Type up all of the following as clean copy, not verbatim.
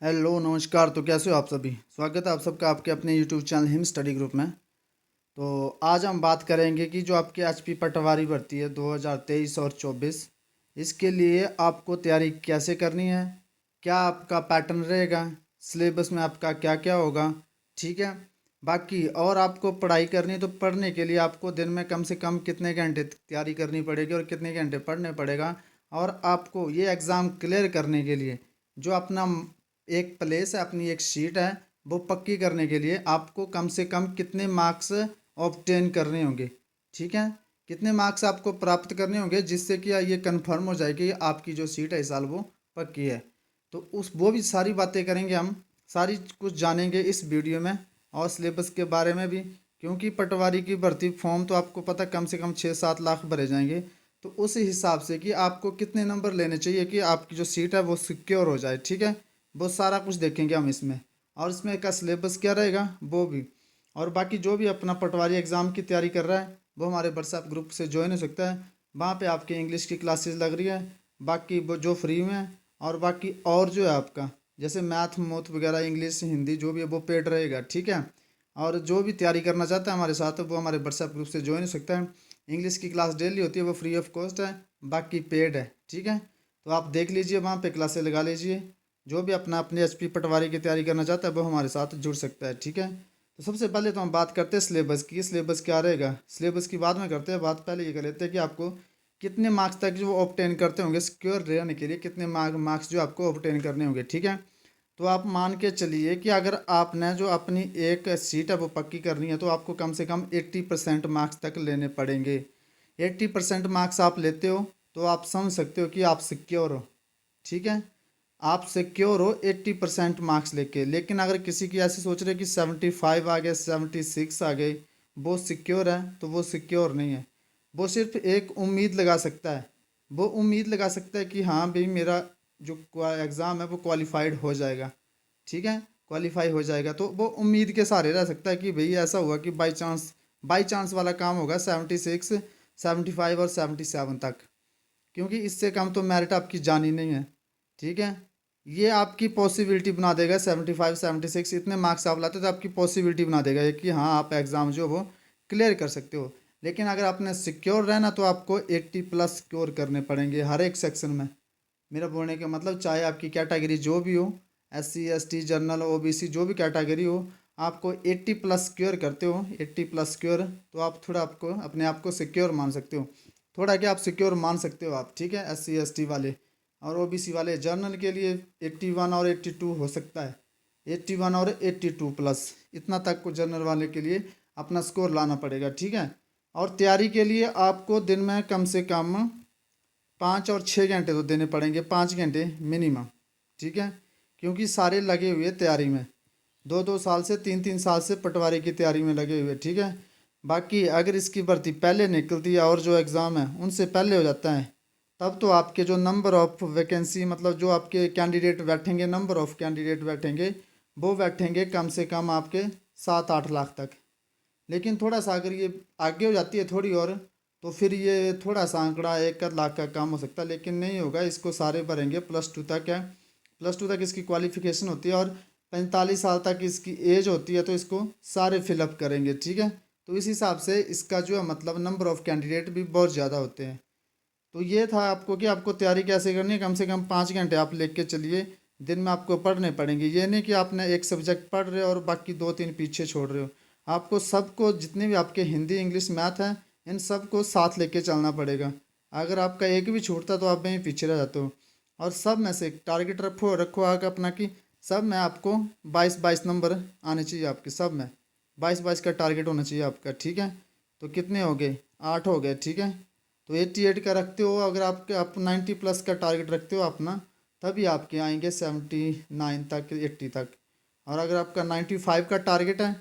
Hello नमस्कार। तो कैसे हो आप सभी? स्वागत है आप सबका आपके अपने YouTube channel him study group में। तो आज हम बात करेंगे कि जो आपके एचपी पटवारी भर्ती है 2023 और 24, इसके लिए आपको तैयारी कैसे करनी है, क्या आपका पैटर्न रहेगा, सिलेबस में आपका क्या क्या होगा, ठीक है। बाकी और आपको पढ़ाई करनी है तो पढ़ने के लिए आपको दिन में कम से कम कितने घंटे तैयारी करनी पड़ेगी और कितने घंटे पढ़ने पड़ेगा। और आपको ये एग्ज़ाम क्लियर करने के लिए जो अपना एक प्लेस है, अपनी एक सीट है, वो पक्की करने के लिए आपको कम से कम कितने मार्क्स ऑब्टेन करने होंगे, ठीक है। कितने मार्क्स आपको प्राप्त करने होंगे जिससे कि ये कंफर्म हो जाए कि आपकी जो सीट है इस साल वो पक्की है। तो उस वो भी सारी बातें करेंगे हम, सारी कुछ जानेंगे इस वीडियो में, और सिलेबस के बारे में भी। क्योंकि पटवारी की भर्ती फॉर्म तो आपको पता कम से कम 6-7 लाख भरे जाएंगे। तो उस हिसाब से कि आपको कितने नंबर लेने चाहिए कि आपकी जो सीट है वो सिक्योर हो जाए, ठीक है। वो सारा कुछ देखेंगे हम इसमें, और इसमें का सिलेबस क्या रहेगा वो भी। और बाकी जो भी अपना पटवारी एग्ज़ाम की तैयारी कर रहा है वो हमारे व्हाट्सएप ग्रुप से ज्वाइन हो सकता है। वहाँ पे आपकी इंग्लिश की क्लासेस लग रही है, बाकी वो जो फ्री में है। और बाकी और जो है आपका जैसे मैथ मोथ वगैरह इंग्लिश हिंदी जो भी है वो पेड रहेगा, ठीक है। और जो भी तैयारी करना चाहता है हमारे साथ वो हमारे व्हाट्सएप ग्रुप से ज्वाइन हो सकता है। इंग्लिश की क्लास डेली होती है, वो फ्री ऑफ कॉस्ट है, बाकी पेड है, ठीक है। तो आप देख लीजिए, वहाँ पे क्लासेस लगा लीजिए। जो भी अपना अपने एचपी पटवारी की तैयारी करना चाहता है वो हमारे साथ जुड़ सकता है, ठीक है। तो सबसे पहले तो हम बात करते हैं सिलेबस की। सिलेबस क्या रहेगा, सिलेबस की बाद में करते हैं बात। पहले ये कर लेते हैं कि आपको कितने मार्क्स तक जो ऑब्टेन करते होंगे सिक्योर रहने के लिए, कितने मार्क्स जो आपको ऑब्टेन करने होंगे, ठीक है। तो आप मान के चलिए कि अगर आपने जो अपनी एक सीट है वो पक्की करनी है तो आपको कम से कम 80% मार्क्स तक लेने पड़ेंगे। 80% मार्क्स आप लेते हो तो आप समझ सकते हो कि आप सिक्योर हो, ठीक है। आप सिक्योर हो 80% मार्क्स लेके। लेकिन अगर किसी की ऐसे सोच रहे कि 75 आ गए, 76 आ गए, वो सिक्योर है, तो वो सिक्योर नहीं है। वो सिर्फ एक उम्मीद लगा सकता है। वो उम्मीद लगा सकता है कि हाँ भाई मेरा जो एग्ज़ाम है वो क्वालिफाइड हो जाएगा, ठीक है। क्वालिफाई हो जाएगा तो वो उम्मीद के सहारे रह सकता है कि भाई ऐसा हुआ कि बाई चांस वाला काम होगा 76, 75 और 77 तक। क्योंकि इससे कम तो मेरिट आपकी जानी नहीं है, ठीक है। ये आपकी पॉसिबिलिटी बना देगा 75 76 इतने मार्क्स आप लाते हो तो आपकी पॉसिबिलिटी बना देगा ये कि हाँ आप एग्ज़ाम जो वो क्लियर कर सकते हो। लेकिन अगर आपने सिक्योर रहना तो आपको 80+ स्कोर करने पड़ेंगे हर एक सेक्शन में। मेरा बोलने का मतलब चाहे आपकी कैटेगरी जो भी हो, SC ST जनरल OBC जो भी कैटेगरी हो, आपको 80+ स्क्योर करते हो, 80+ स्क्योर, तो आप थोड़ा आपको अपने आप को सिक्योर मान सकते हो। थोड़ा क्या आप सिक्योर मान सकते हो आप, ठीक है। SC ST वाले और OBC वाले जनरल के लिए 81 और 82 हो सकता है, 81 और 82+ इतना तक को जनरल वाले के लिए अपना स्कोर लाना पड़ेगा, ठीक है। और तैयारी के लिए आपको दिन में कम से कम 5 और 6 घंटे तो देने पड़ेंगे, 5 घंटे मिनिमम, ठीक है। क्योंकि सारे लगे हुए तैयारी में, 2-2 साल से 3-3 साल से पटवारी की तैयारी में लगे हुए, ठीक है। बाकी अगर इसकी भर्ती पहले निकलती है और जो एग्ज़ाम है उनसे पहले हो जाता है, तब तो आपके जो नंबर ऑफ़ वैकेंसी मतलब जो आपके कैंडिडेट बैठेंगे, नंबर ऑफ़ कैंडिडेट बैठेंगे, वो बैठेंगे कम से कम आपके 7-8 लाख तक। लेकिन थोड़ा सा अगर ये आगे हो जाती है थोड़ी और, तो फिर ये थोड़ा सा आंकड़ा 1 लाख का काम हो सकता है, लेकिन नहीं होगा। इसको सारे भरेंगे, +2 तक है, +2 तक इसकी क्वालिफिकेशन होती है, और 45 साल तक इसकी एज होती है, तो इसको सारे फिलअप करेंगे, ठीक है। तो इस हिसाब से इसका जो है मतलब नंबर ऑफ़ कैंडिडेट भी बहुत ज़्यादा होते हैं। तो ये था आपको कि आपको तैयारी कैसे करनी है। कम से कम 5 घंटे आप लेके चलिए, दिन में आपको पढ़ने पड़ेंगे। ये नहीं कि आपने एक सब्जेक्ट पढ़ रहे हो और बाकी 2-3 पीछे छोड़ रहे हो। आपको सबको जितने भी आपके हिंदी इंग्लिश मैथ हैं इन सबको साथ लेके चलना पड़ेगा। अगर आपका एक भी छूटता तो आप वहीं पीछे रह जाते हो। और सब में से टारगेट रखो रखो आगे अपना कि सब में आपको 22-22 नंबर आने चाहिए आपके, सब में 22-22 का टारगेट होना चाहिए आपका, ठीक है। तो कितने हो गए, 8 हो गए, ठीक है। तो 88 का रखते हो, अगर आपके आप 90+ का टारगेट रखते हो अपना, तभी आपके आएंगे 79 तक, 80 तक। और अगर आपका 95 का टारगेट है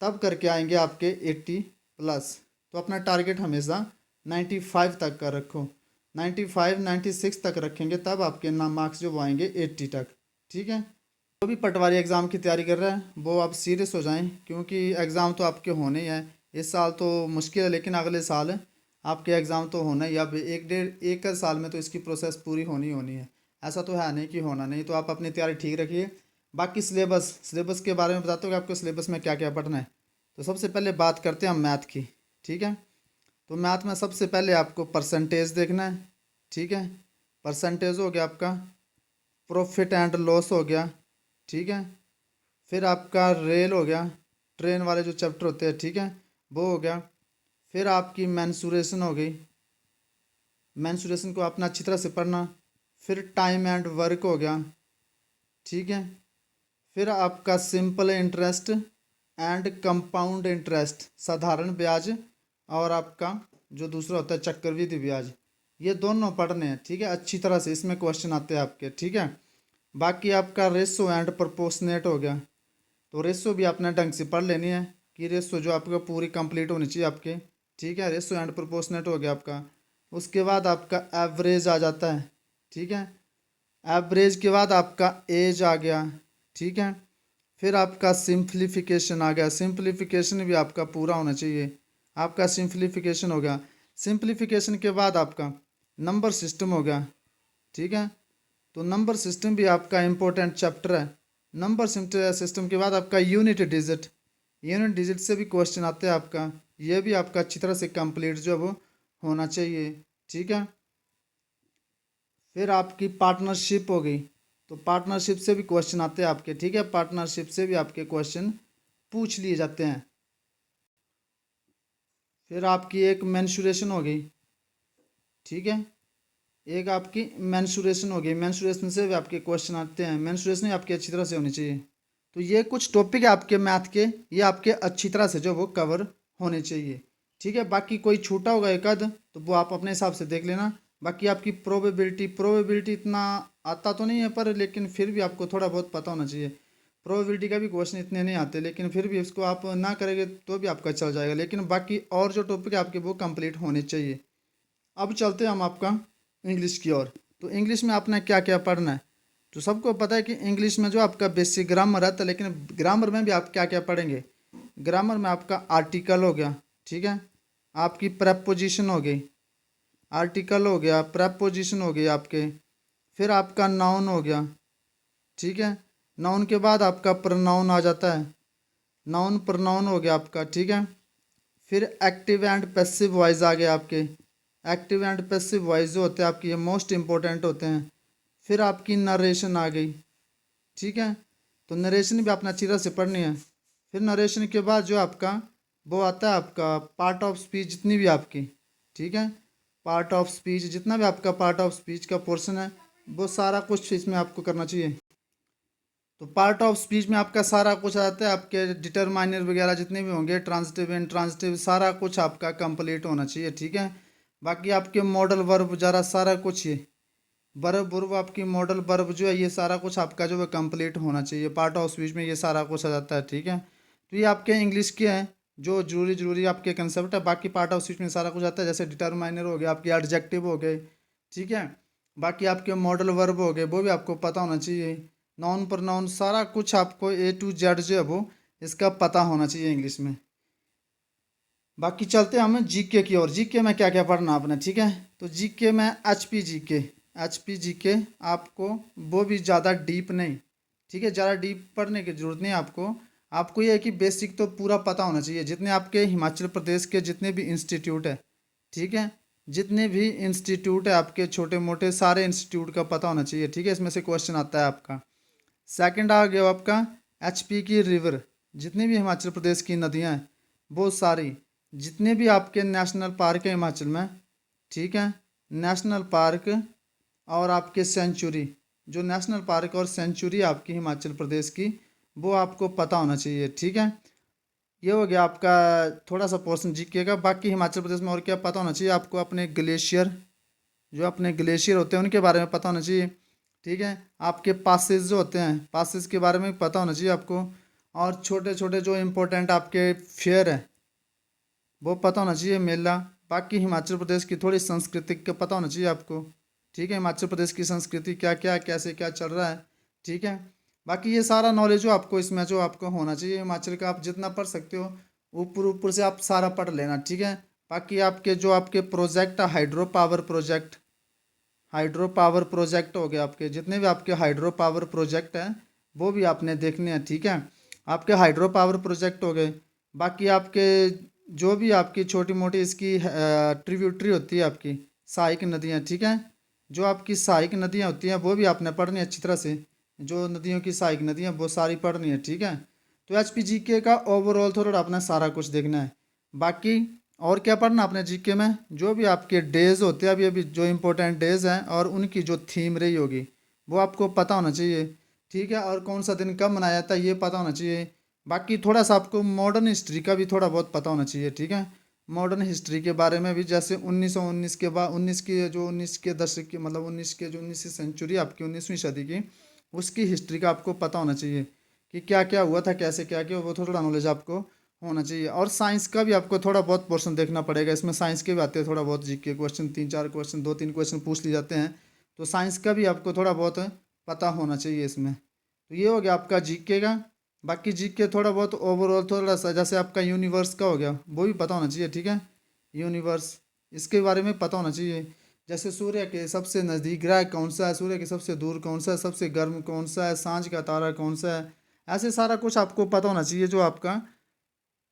तब करके आएंगे आपके 80+। तो अपना टारगेट हमेशा 95 तक का रखो। 95 96 तक रखेंगे तब आपके नाम मार्क्स जो वो आएंगे 80 तक, ठीक है। जो भी पटवारी एग्ज़ाम की तैयारी कर रहा है वो आप सीरियस हो जाएं, क्योंकि एग्ज़ाम तो आपके होने ही हैं। इस साल तो मुश्किल है, लेकिन अगले साल आपके एग्ज़ाम तो होना ही। अब एक साल में तो इसकी प्रोसेस पूरी होनी होनी है। ऐसा तो है नहीं कि होना नहीं। तो आप अपनी तैयारी ठीक रखिए। बाकी सिलेबस के बारे में बताता हूँ कि आपको सिलेबस में क्या क्या पढ़ना है। तो सबसे पहले बात करते हैं हम मैथ की, ठीक है। तो मैथ में सबसे पहले आपको परसेंटेज देखना है, ठीक है। परसेंटेज हो गया आपका, प्रॉफिट एंड लॉस हो गया, ठीक है। फिर आपका रेल हो गया, ट्रेन वाले जो चैप्टर होते हैं, ठीक है, वो हो गया। फिर आपकी मैंसुरेशन हो गई, मैंसुरेशन को आपने अच्छी तरह से पढ़ना। फिर टाइम एंड वर्क हो गया, ठीक है। फिर आपका simple interest and compound interest, साधारण ब्याज, और आपका जो दूसरा होता है चक्रवृद्धि ब्याज, ये दोनों पढ़ने हैं, ठीक है, अच्छी तरह से। इसमें क्वेश्चन आते हैं आपके, ठीक है। बाकी आपका रेशो एंड प्रोपोर्शनेट हो गया। तो रेशो भी आपने ढंग से पढ़ लेनी है कि रेशो जो आपका पूरी कंप्लीट होनी चाहिए आपके, ठीक है। रेशो एंड प्रोपोर्शनेट हो गया आपका। उसके बाद आपका एवरेज आ जाता है, ठीक है। एवरेज के बाद आपका एज आ गया, ठीक है। फिर आपका सिंप्लीफिकेशन आ गया, सिंप्लीफिकेशन भी आपका पूरा होना चाहिए। आपका सिंप्लीफिकेशन हो गया। सिंप्लीफिकेशन के बाद आपका नंबर सिस्टम हो गया, ठीक है। तो नंबर सिस्टम भी आपका इम्पोर्टेंट चैप्टर है। नंबर सिस्टम के बाद आपका यूनिट डिजिट, यूनिट डिजिट से भी क्वेश्चन आते हैं आपका। ये भी आपका अच्छी तरह से कंप्लीट जो है वो होना चाहिए, ठीक है। फिर आपकी पार्टनरशिप हो गई, तो पार्टनरशिप से भी क्वेश्चन आते हैं आपके, ठीक है। पार्टनरशिप से भी आपके क्वेश्चन पूछ लिए जाते हैं। फिर आपकी एक मेंसुरेशन हो गई, ठीक है। एक आपकी मेंसुरेशन हो गई, मेंसुरेशन से भी आपके क्वेश्चन आते हैं। मेंसुरेशन भी आपकी अच्छी तरह से होनी चाहिए। तो ये कुछ टॉपिक है आपके मैथ के, ये आपके अच्छी तरह से जो वो कवर होने चाहिए, ठीक है। बाकी कोई छूटा होगा एक आध तो वो आप अपने हिसाब से देख लेना। बाकी आपकी प्रोबेबिलिटी इतना आता तो नहीं है, पर लेकिन फिर भी आपको थोड़ा बहुत पता होना चाहिए। प्रोबेबिलिटी का भी क्वेश्चन इतने नहीं आते, लेकिन फिर भी इसको आप ना करेंगे तो भी आपका चल जाएगा। लेकिन बाकी और जो टॉपिक है आपके वो कंप्लीट होने चाहिए। अब चलते हैं हम आपका इंग्लिश की ओर। तो इंग्लिश में आपने क्या क्या पढ़ना है। तो सबको पता है कि इंग्लिश में जो आपका बेसिक ग्रामर आता है, लेकिन ग्रामर में भी आप क्या क्या पढ़ेंगे। ग्रामर में आपका आर्टिकल हो गया, ठीक है। आपकी प्रेपोजिशन हो गई, आर्टिकल हो गया, प्रेपोजिशन हो गई आपके। फिर आपका नाउन हो गया, ठीक है। नाउन के बाद आपका प्रोनाउन आ जाता है, नाउन प्रोनाउन हो गया आपका, ठीक है। फिर एक्टिव एंड पैसिव वॉइस आ गया आपके। एक्टिव एंड पैसिव वॉइस जो होते हैं आपकी ये मोस्ट इंपॉर्टेंट होते हैं। फिर आपकी नरेशन आ गई, ठीक है। तो नरेशन भी आपने अच्छी तरह से पढ़नी है। फिर नरेशन के बाद जो आपका वो आता है आपका पार्ट ऑफ स्पीच, जितनी भी आपकी, ठीक है, पार्ट ऑफ स्पीच, जितना भी आपका पार्ट ऑफ स्पीच का पोर्शन है वो सारा कुछ इसमें आपको करना चाहिए। तो पार्ट ऑफ स्पीच में आपका सारा कुछ आता है, आपके डिटरमाइनर वगैरह जितने भी होंगे, ट्रांजिटिव इंट्रांजिटिव, सारा कुछ आपका कंप्लीट होना चाहिए, ठीक है। बाकी आपके मॉडल वर्ब जरा सारा कुछ, ये वर्ब वर्ब आपकी मॉडल वर्ब जो है ये सारा कुछ आपका जो है कंप्लीट होना चाहिए। पार्ट ऑफ स्पीच में ये सारा कुछ आ जाता है, ठीक है। तो ये आपके इंग्लिश के हैं जो जरूरी आपके कंसेप्ट है। बाकी पार्ट ऑफ स्पीच में सारा कुछ आता है, जैसे डिटरमाइनर हो गया, आपके एडजेक्टिव हो गए, ठीक है। बाकी आपके मॉडल वर्ब हो गए, वो भी आपको पता होना चाहिए। नाउन प्रोनाउन सारा कुछ आपको A to Z जो है वो इसका पता होना चाहिए इंग्लिश में। बाकी चलते हैं हम जीके की ओर। जीके में क्या क्या पढ़ना आपने, ठीक है। तो जीके में एचपी जीके आपको वो भी ज़्यादा डीप नहीं, ठीक है, ज़्यादा डीप पढ़ने की जरूरत नहीं है आपको। आपको ये है कि बेसिक तो पूरा पता होना चाहिए। जितने आपके हिमाचल प्रदेश के जितने भी इंस्टीट्यूट है, ठीक है, जितने भी इंस्टीट्यूट है आपके छोटे मोटे सारे इंस्टीट्यूट का पता होना चाहिए, ठीक है। इसमें से क्वेश्चन आता है आपका। सेकंड आ गया आपका एचपी की रिवर, जितनी भी हिमाचल प्रदेश की नदियाँ हैं वो सारी, जितने भी आपके नेशनल पार्क है हिमाचल में, ठीक है, नेशनल पार्क और आपके सेंचुरी, जो नेशनल पार्क और सेंचुरी आपकी हिमाचल प्रदेश की, वो आपको पता होना चाहिए, ठीक है। ये हो गया आपका थोड़ा सा पोर्शन जीके का। बाकी हिमाचल प्रदेश में और क्या पता होना चाहिए आपको, अपने ग्लेशियर, जो अपने ग्लेशियर होते हैं उनके बारे में पता होना चाहिए, ठीक है। आपके पासेस जो होते हैं, पासेस के बारे में पता होना चाहिए आपको। और छोटे छोटे जो इम्पोर्टेंट आपके फेयर है वो पता होना चाहिए, मेला। बाकी हिमाचल प्रदेश की थोड़ी सांस्कृतिक का पता होना चाहिए आपको, ठीक है। हिमाचल प्रदेश की संस्कृति क्या क्या कैसे क्या चल रहा है, ठीक है। बाकी ये सारा नॉलेज जो आपको इसमें जो आपको होना चाहिए हिमाचल का, आप जितना पढ़ सकते हो ऊपर ऊपर से आप सारा पढ़ लेना, ठीक है। बाकी आपके जो आपके प्रोजेक्ट है, हाइड्रो पावर प्रोजेक्ट हो गए, आपके जितने भी आपके हाइड्रो पावर प्रोजेक्ट हैं वो भी आपने देखने हैं, ठीक है। आपके हाइड्रो पावर प्रोजेक्ट हो गए, बाकी आपके जो भी आपकी छोटी मोटी इसकी ट्रिब्यूटरी होती है, आपकी सहायक नदियाँ, ठीक है। जो आपकी सहायक नदियाँ होती हैं वो भी आपने पढ़नी है अच्छी तरह से। जो नदियों की सहायक नदियाँ वो सारी पढ़नी है, ठीक है। तो HPGK का ओवरऑल थोड़ा अपना सारा कुछ देखना है। बाकी और क्या पढ़ना आपने जीके में, जो भी आपके डेज होते हैं अभी अभी जो इंपॉर्टेंट डेज हैं और उनकी जो थीम रही होगी वो आपको पता होना चाहिए, ठीक है। और कौन सा दिन कब मनाया जाता है ये पता होना चाहिए। बाकी थोड़ा सा आपको मॉडर्न हिस्ट्री का भी थोड़ा बहुत पता होना चाहिए, ठीक है। मॉडर्न हिस्ट्री के बारे में भी, जैसे 1919 के बाद 19 की जो 19 के दशक की मतलब 19 के जो 19वीं सेंचुरी आपकी 19वीं सदी की उसकी हिस्ट्री का आपको पता होना चाहिए कि क्या क्या हुआ था, कैसे क्या क्या, वो थोड़ा नॉलेज आपको होना चाहिए। और साइंस का भी आपको थोड़ा बहुत पोर्शन देखना पड़ेगा, इसमें साइंस के भी आते हैं थोड़ा बहुत जीके क्वेश्चन, 3-4 क्वेश्चन, 2-3 क्वेश्चन पूछ लिए जाते हैं। तो साइंस का भी आपको थोड़ा बहुत पता होना चाहिए इसमें। तो ये हो गया आपका जीके का। बाकी जीके थोड़ा बहुत ओवरऑल थोड़ा सा, जैसे आपका यूनिवर्स का हो गया वो भी पता होना चाहिए, ठीक है। यूनिवर्स इसके बारे में पता होना चाहिए। जैसे सूर्य के सबसे नज़दीक ग्रह कौन सा है, सूर्य के सबसे दूर कौन सा है, सबसे गर्म कौन सा है, सांझ का तारा कौन सा है, ऐसे सारा कुछ आपको पता होना चाहिए। जो आपका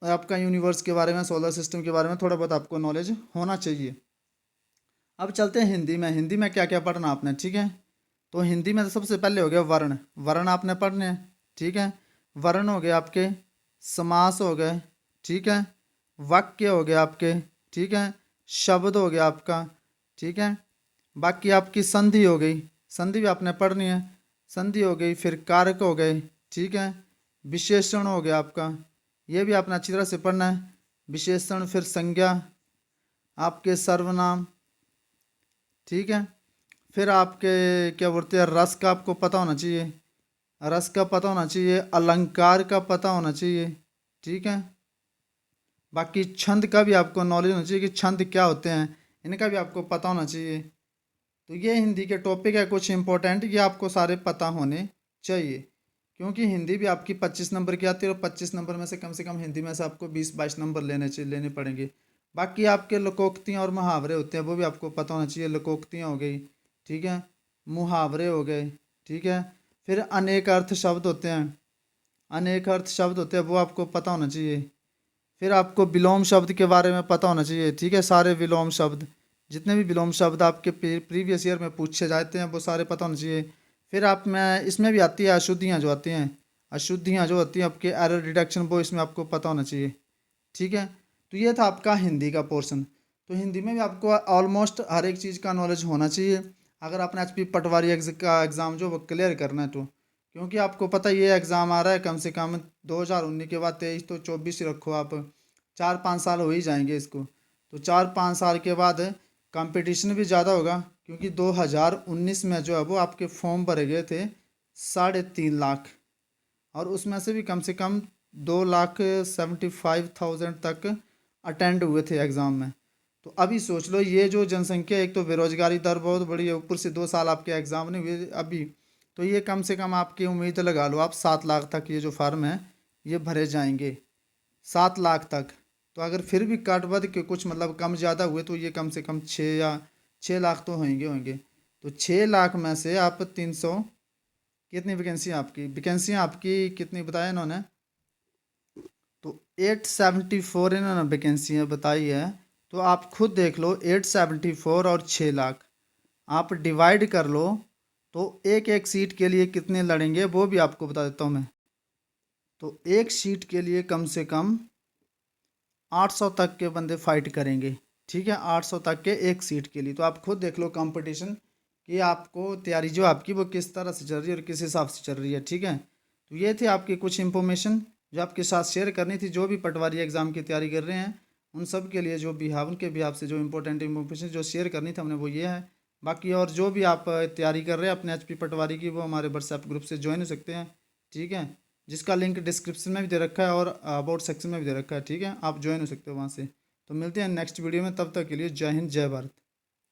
आपका यूनिवर्स के बारे में, सोलर सिस्टम के बारे में थोड़ा बहुत आपको नॉलेज होना चाहिए। अब चलते हैं हिंदी में। हिंदी में क्या क्या पढ़ना आपने, ठीक है। तो हिंदी में तो सबसे पहले हो गया वर्ण। वर्ण आपने पढ़ने हैं, ठीक है। वर्ण हो गए आपके, समास हो गए, ठीक है। वाक्य हो गए आपके, ठीक है। शब्द हो गया आपका, ठीक है। बाकी आपकी संधि हो गई, संधि भी आपने पढ़नी है। संधि हो गई, फिर कारक हो गए, ठीक है। विशेषण हो गया आपका, ये भी आपने अच्छी तरह से पढ़ना है। विशेषण, फिर संज्ञा, आपके सर्वनाम, ठीक है। फिर आपके क्या बोलते हैं, रस का आपको पता होना चाहिए, रस का पता होना चाहिए। अलंकार का पता होना चाहिए, ठीक है। बाकी छंद का भी आपको नॉलेज होना चाहिए कि छंद क्या होते हैं, इनका भी आपको पता होना चाहिए। तो ये हिंदी के टॉपिक है कुछ इंपॉर्टेंट, ये आपको सारे पता होने चाहिए, क्योंकि हिंदी भी आपकी 25 नंबर की आती है और 25 नंबर में से कम हिंदी में से आपको 20-22 नंबर लेने पड़ेंगे। बाकी आपके लोकोक्तियाँ और मुहावरे होते हैं वो भी आपको पता होना चाहिए। लोकोक्तियाँ हो गई, ठीक है। मुहावरे हो गए, ठीक है। फिर अनेक अर्थ शब्द होते हैं, अनेक अर्थ शब्द होते हैं वो आपको पता होना चाहिए। फिर आपको विलोम शब्द के बारे में पता होना चाहिए, ठीक है। सारे विलोम शब्द, जितने भी विलोम शब्द आपके प्रीवियस ईयर में पूछे जाते हैं वो सारे पता होने चाहिए। फिर आप में इसमें भी आती है अशुद्धियाँ जो आती हैं, अशुद्धियाँ जो होती हैं आपके एरर डिडक्शन, वो इसमें आपको पता होना चाहिए, ठीक है। तो ये था आपका हिंदी का पोर्शन। तो हिंदी में भी आपको ऑलमोस्ट हर एक चीज़ का नॉलेज होना चाहिए अगर आपने HP पटवारी का एग्ज़ाम जो वो क्लियर करना है तो। क्योंकि आपको पता ये एग्ज़ाम आ रहा है कम से कम 2019 के बाद 23 तो 24 ही रखो आप, 4-5 साल हो ही जाएंगे इसको। तो 4-5 साल के बाद कंपटीशन भी ज़्यादा होगा, क्योंकि 2019 में जो है वो आपके फॉर्म भरे गए थे 3.5 लाख, और उसमें से भी कम से कम 2,75,000 तक अटेंड हुए थे एग्ज़ाम में। तो अभी सोच लो ये जो जनसंख्या, एक तो बेरोजगारी दर बहुत बड़ी है, ऊपर से 2 साल आपके एग्ज़ाम नहीं हुए अभी, तो ये कम से कम आपकी उम्मीद लगा लो आप 7 लाख तक ये जो फार्म है ये भरे जाएंगे, 7 लाख तक। तो अगर फिर भी काट बद के कुछ मतलब कम ज़्यादा हुए तो ये कम से कम 6 लाख तो होंगे। तो 6 लाख में से आप 300, कितनी वैकेंसी आपकी, वैकेंसियाँ आपकी कितनी बताया इन्होंने, तो 874 इन्होंने वैकेंसियाँ बताई है। तो आप खुद देख लो, 874 और 6 लाख आप डिवाइड कर लो, तो एक एक सीट के लिए कितने लड़ेंगे वो भी आपको बता देता हूँ मैं। तो एक सीट के लिए कम से कम 800 तक के बंदे फाइट करेंगे, ठीक है। 800 तक के एक सीट के लिए। तो आप खुद देख लो कंपटीशन कि आपको तैयारी जो आपकी वो किस तरह से चल रही है और किस हिसाब से चल रही है, ठीक है। तो ये थे आपकी कुछ इंफॉर्मेशन जो आपके साथ शेयर करनी थी। जो भी पटवारी एग्ज़ाम की तैयारी कर रहे हैं उन सब के लिए जो भी है उनके भी आपसे जो इंपॉर्टेंट इंफॉर्मेशन जो शेयर करनी थी हमने वो ये है। बाकी और जो भी आप तैयारी कर रहे हैं अपने HP पटवारी की, वो हमारे व्हाट्सएप ग्रुप से ज्वाइन हो सकते हैं, ठीक है। जिसका लिंक डिस्क्रिप्शन में भी दे रखा है और अबाउट सेक्शन में भी दे रखा है, ठीक है। आप ज्वाइन हो सकते हो वहाँ से। तो मिलते हैं नेक्स्ट वीडियो में, तब तक के लिए जय हिंद जय भारत।